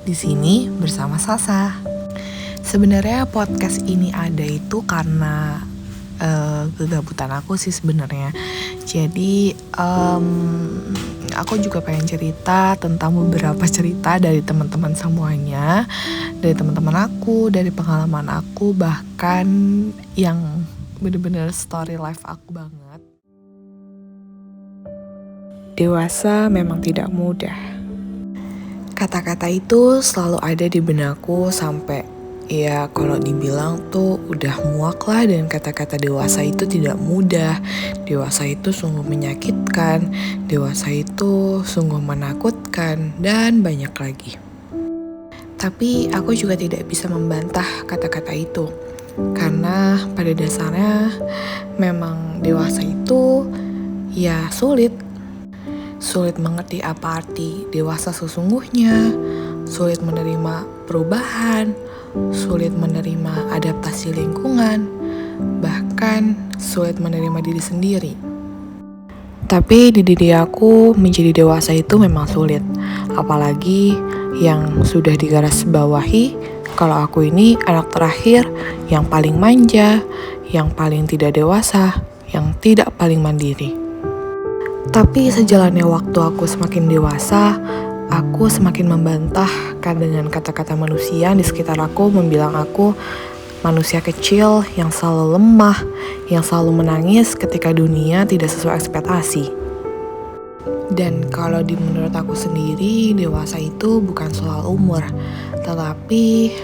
di sini bersama Sasa. Sebenarnya podcast ini ada itu karena kegabutan aku sih sebenarnya. Jadi aku juga pengen cerita tentang beberapa cerita dari teman-teman semuanya, dari teman-teman aku, dari pengalaman aku, bahkan yang bener-bener story life aku banget. Dewasa memang tidak mudah. Kata-kata itu selalu ada di benakku sampai ya kalau dibilang tuh udah muak lah dengan kata-kata dewasa itu tidak mudah. Dewasa itu sungguh menyakitkan, dewasa itu sungguh menakutkan, dan banyak lagi. Tapi aku juga tidak bisa membantah kata-kata itu. Karena pada dasarnya memang dewasa itu ya sulit. Sulit mengerti apa arti dewasa sesungguhnya, sulit menerima perubahan, sulit menerima adaptasi lingkungan, bahkan sulit menerima diri sendiri. Tapi di diri aku menjadi dewasa itu memang sulit, apalagi yang sudah digarisbawahi kalau aku ini anak terakhir yang paling manja, yang paling tidak dewasa, yang tidak paling mandiri. Tapi sejalannya waktu aku semakin dewasa, aku semakin membantahkan dengan kata-kata manusia di sekitar aku membilang aku manusia kecil yang selalu lemah, yang selalu menangis ketika dunia tidak sesuai ekspektasi. Dan kalau menurut aku sendiri, dewasa itu bukan soal umur, tetapi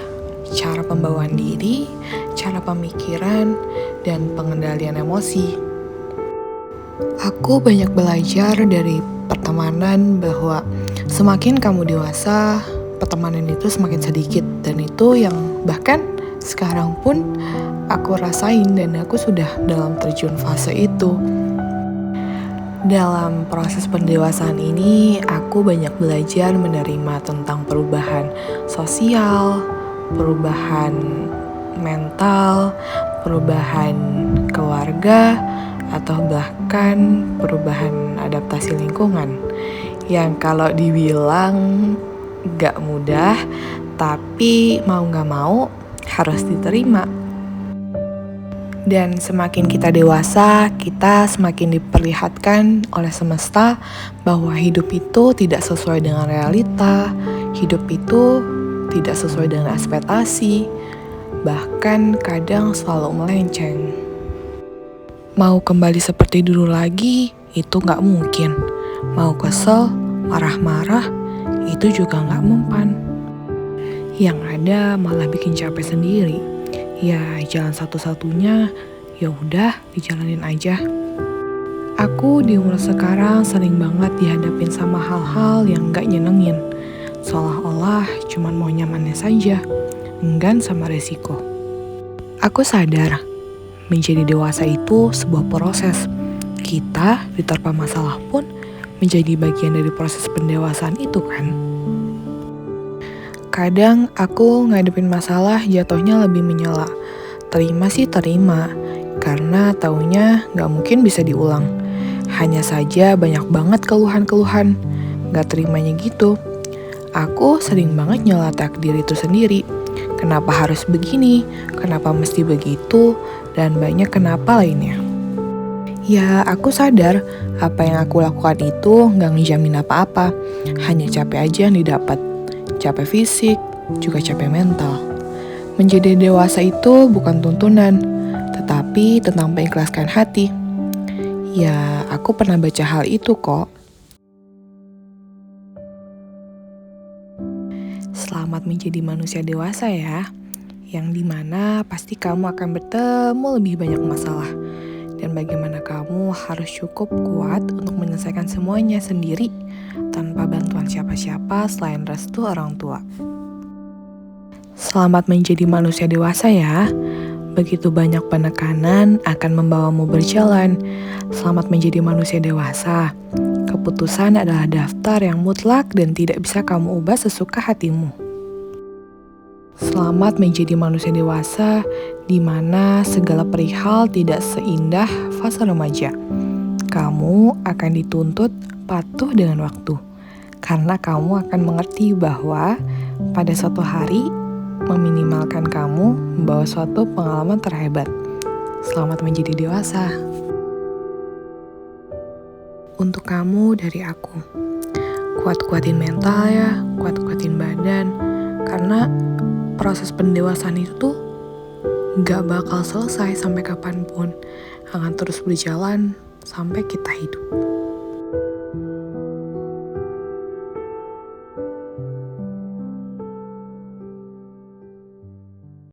cara pembawaan diri, cara pemikiran, dan pengendalian emosi. Aku banyak belajar dari pertemanan bahwa semakin kamu dewasa, pertemanan itu semakin sedikit. Dan itu yang bahkan sekarang pun aku rasain dan aku sudah dalam terjun fase itu. Dalam proses pendewasaan ini, aku banyak belajar menerima tentang perubahan sosial, perubahan mental, perubahan keluarga, atau bahkan perubahan adaptasi lingkungan yang kalau dibilang gak mudah, tapi mau gak mau harus diterima. Dan semakin kita dewasa, kita semakin diperlihatkan oleh semesta bahwa hidup itu tidak sesuai dengan realita, hidup itu tidak sesuai dengan ekspektasi, bahkan kadang selalu melenceng. Mau kembali seperti dulu lagi, itu gak mungkin. Mau kesel, marah-marah, itu juga gak mempan. Yang ada malah bikin capek sendiri. Ya, jalan satu-satunya, ya udah dijalanin aja. Aku di umur sekarang sering banget dihadapin sama hal-hal yang gak nyenengin. Seolah-olah cuman mau nyamannya saja, enggan sama resiko. Aku sadar, menjadi dewasa itu sebuah proses. Kita diterpa masalah pun menjadi bagian dari proses pendewasaan itu kan. Kadang aku ngadepin masalah jatuhnya lebih menyela. Terima sih terima, karena taunya gak mungkin bisa diulang. Hanya saja banyak banget keluhan-keluhan, gak terimanya gitu. Aku sering banget nyela takdir itu sendiri. Kenapa harus begini, kenapa mesti begitu, dan banyak kenapa lainnya. Ya, aku sadar apa yang aku lakukan itu gak ngejamin apa-apa. Hanya capek aja yang didapat. Capek fisik, juga capek mental. Menjadi dewasa itu bukan tuntunan, tetapi tentang mengikhlaskan hati. Ya, aku pernah baca hal itu kok. Selamat menjadi manusia dewasa ya, yang dimana pasti kamu akan bertemu lebih banyak masalah. Dan bagaimana kamu harus cukup kuat untuk menyelesaikan semuanya sendiri tanpa bantuan siapa-siapa selain restu orang tua. Selamat menjadi manusia dewasa ya. Begitu banyak penekanan akan membawamu berjalan. Selamat menjadi manusia dewasa. Keputusan adalah daftar yang mutlak dan tidak bisa kamu ubah sesuka hatimu. Selamat menjadi manusia dewasa, di mana segala perihal tidak seindah fase remaja. Kamu akan dituntut patuh dengan waktu, karena kamu akan mengerti bahwa pada suatu hari meminimalkan kamu membawa suatu pengalaman terhebat. Selamat menjadi dewasa. Untuk kamu dari aku, kuat-kuatin mental ya, kuat-kuatin badan, karena proses pendewasaan itu tuh gak bakal selesai sampai kapanpun, akan terus berjalan sampai kita hidup.